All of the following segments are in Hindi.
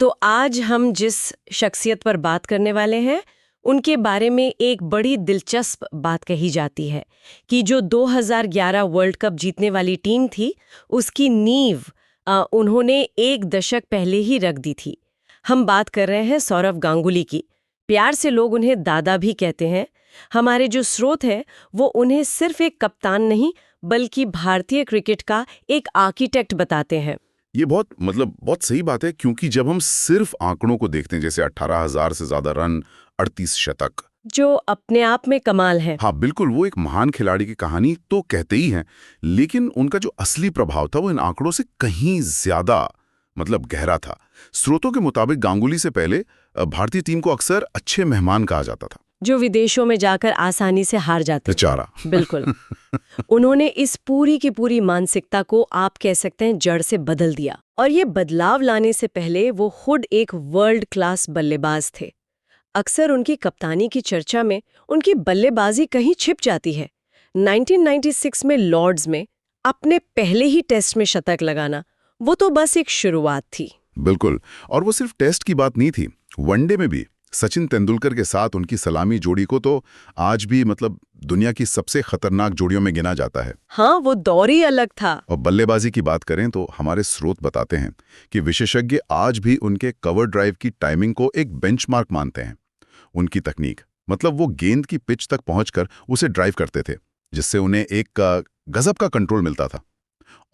तो आज हम जिस शख्सियत पर बात करने वाले हैं उनके बारे में एक बड़ी दिलचस्प बात कही जाती है कि जो 2011 वर्ल्ड कप जीतने वाली टीम थी उसकी नींव उन्होंने एक दशक पहले ही रख दी थी। हम बात कर रहे हैं सौरव गांगुली की। प्यार से लोग उन्हें दादा भी कहते हैं। हमारे जो स्रोत हैं वो उन्हें सिर्फ एक कप्तान नहीं बल्कि भारतीय क्रिकेट का एक आर्किटेक्ट बताते हैं। ये बहुत सही बात है, क्योंकि जब हम सिर्फ आंकड़ों को देखते हैं, जैसे 18,000 से ज्यादा रन, 38 शतक, जो अपने आप में कमाल है। हाँ बिल्कुल, वो एक महान खिलाड़ी की कहानी तो कहते ही हैं, लेकिन उनका जो असली प्रभाव था वो इन आंकड़ों से कहीं ज्यादा गहरा था। स्रोतों के मुताबिक गांगुली से पहले भारतीय टीम को अक्सर अच्छे मेहमान कहा जाता था, जो विदेशों में जाकर आसानी से हार जाते बेचारा। बिल्कुल। उन्होंने इस पूरी की पूरी मानसिकता को आप कह सकते हैं जड़ से बदल दिया। और ये बदलाव लाने से पहले वो खुद एक वर्ल्ड क्लास बल्लेबाज थे। अक्सर उनकी कप्तानी की चर्चा में उनकी बल्लेबाजी कहीं छिप जाती है। 1996 में लॉर्ड्स में अपने पहले ही टेस्ट में शतक लगाना, वो तो बस एक शुरुआत थी। बिल्कुल, और वो सिर्फ टेस्ट की बात नहीं थी, वनडे में भी सचिन तेंदुलकर के साथ उनकी सलामी जोड़ी को तो आज भी दुनिया की सबसे खतरनाक जोड़ियों में गिना जाता है। हाँ, वो दौर ही अलग था। और बल्लेबाजी की बात करें तो हमारे स्रोत बताते हैं कि विशेषज्ञ आज भी उनके कवर ड्राइव की टाइमिंग को एक बेंचमार्क मानते हैं। उनकी तकनीक, वो गेंद की पिच तक पहुंचकर उसे ड्राइव करते थे, जिससे उन्हें एक गजब का कंट्रोल मिलता था।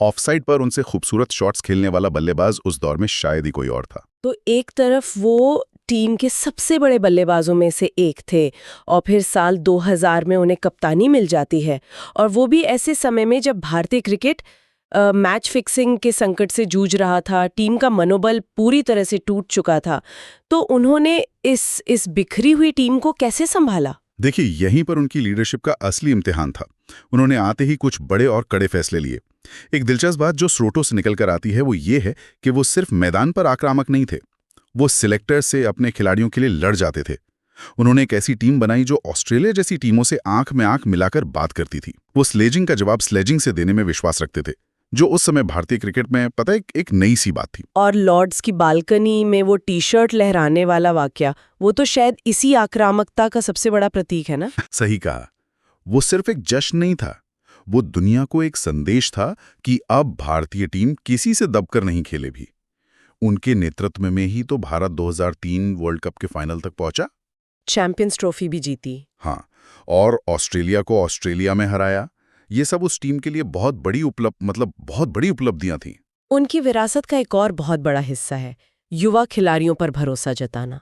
ऑफसाइड पर उनसे खूबसूरत शॉट्स खेलने वाला बल्लेबाज उस दौर में शायद ही कोई और था। तो एक तरफ वो टीम के सबसे बड़े बल्लेबाजों में से एक थे और फिर साल 2000 में उन्हें कप्तानी मिल जाती है, और वो भी ऐसे समय में जब भारतीय क्रिकेट मैच फिक्सिंग के संकट से जूझ रहा था, टीम का मनोबल पूरी तरह से टूट चुका था। तो उन्होंने इस बिखरी हुई टीम को कैसे संभाला? देखिए, यहीं पर उनकी लीडरशिप का असली इम्तिहान था। उन्होंने आते ही कुछ बड़े और कड़े फैसले लिए। एक दिलचस्प बात जो स्रोतों से निकल कर आती है वो ये है कि वो सिर्फ मैदान पर आक्रामक नहीं थे, वो सिलेक्टर से अपने खिलाड़ियों के लिए लड़ जाते थे। उन्होंने एक ऐसी टीम बनाई जो ऑस्ट्रेलिया जैसी टीमों से आंख में आंख मिलाकर बात करती थी। वो स्लेजिंग का जवाब स्लेजिंग से देने में विश्वास रखते थे, जो उस समय भारतीय क्रिकेट में एक नई सी बात थी। और लॉर्ड्स की बालकनी में वो टी-शर्ट लहराने वाला वाकया, वो तो शायद इसी आक्रामकता का सबसे बड़ा प्रतीक है ना? सही कहा। वो सिर्फ एक जश्न नहीं था, वो दुनिया को एक संदेश था कि अब भारतीय टीम किसी से दबकर नहीं खेले भी। उनके नेतृत्व में ही तो भारत 2003 वर्ल्ड कप के फाइनल तक पहुंचा, चैंपियंस ट्रॉफी भी जीती। हाँ, और ऑस्ट्रेलिया को ऑस्ट्रेलिया में हराया। ये सब उस टीम के लिए बहुत बड़ी उपलब्धियां थीं। उनकी विरासत का एक और बहुत बड़ा हिस्सा है युवा खिलाड़ियों पर भरोसा जताना।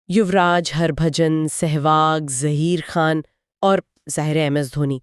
युवराज, हरभजन, सहवाग, जहीर खान और ज़ाहिर है MS धोनी।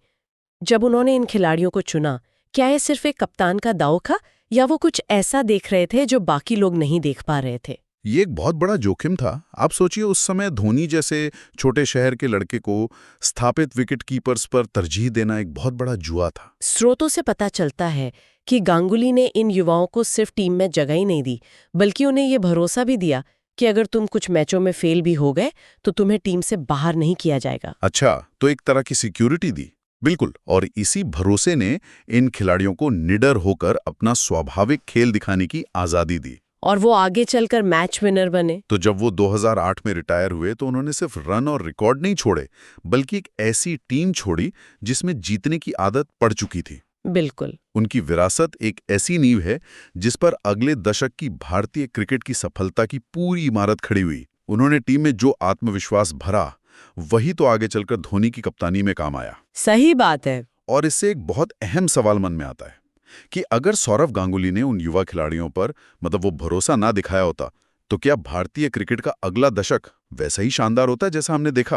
जब उन्होंने इन खिलाड़ियों को चुना, क्या ये सिर्फ एक कप्तान का दांव था या वो कुछ ऐसा देख रहे थे जो बाकी लोग नहीं देख पा रहे थे? ये एक बहुत बड़ा जोखिम था। आप सोचिए, उस समय धोनी जैसे छोटे शहर के लड़के को स्थापित विकेट कीपर्स पर तरजीह देना एक बहुत बड़ा जुआ था। स्रोतों से पता चलता है कि गांगुली ने इन युवाओं को सिर्फ टीम में जगह ही नहीं दी, बल्कि उन्हें ये भरोसा भी दिया कि अगर तुम कुछ मैचों में फेल भी हो गए तो तुम्हें टीम से बाहर नहीं किया जाएगा। अच्छा, तो एक तरह की सिक्योरिटी दी। बिल्कुल, और इसी भरोसे ने इन खिलाड़ियों को निडर होकर अपना स्वाभाविक खेल दिखाने की आजादी दी। और वो आगे चलकर मैच विनर बने। तो जब वो 2008 में रिटायर हुए तो उन्होंने सिर्फ रन और रिकॉर्ड नहीं छोड़े, बल्कि एक ऐसी टीम छोड़ी जिसमें जीतने की आदत पड़ चुकी थी। बिल्कुल। उनकी विरासत एक ऐसी नींव है जिस पर अगले दशक की भारतीय क्रिकेट की सफलता की पूरी इमारत खड़ी हुई। उन्होंने टीम में जो आत्मविश्वास भरा, वही तो आगे चलकर धोनी की कप्तानी में काम आया। सही बात है। और इससे एक बहुत अहम सवाल मन में आता है कि अगर सौरव गांगुली ने उन युवा खिलाड़ियों पर वो भरोसा ना दिखाया होता, तो क्या भारतीय क्रिकेट का अगला दशक वैसा ही शानदार होता जैसा हमने देखा?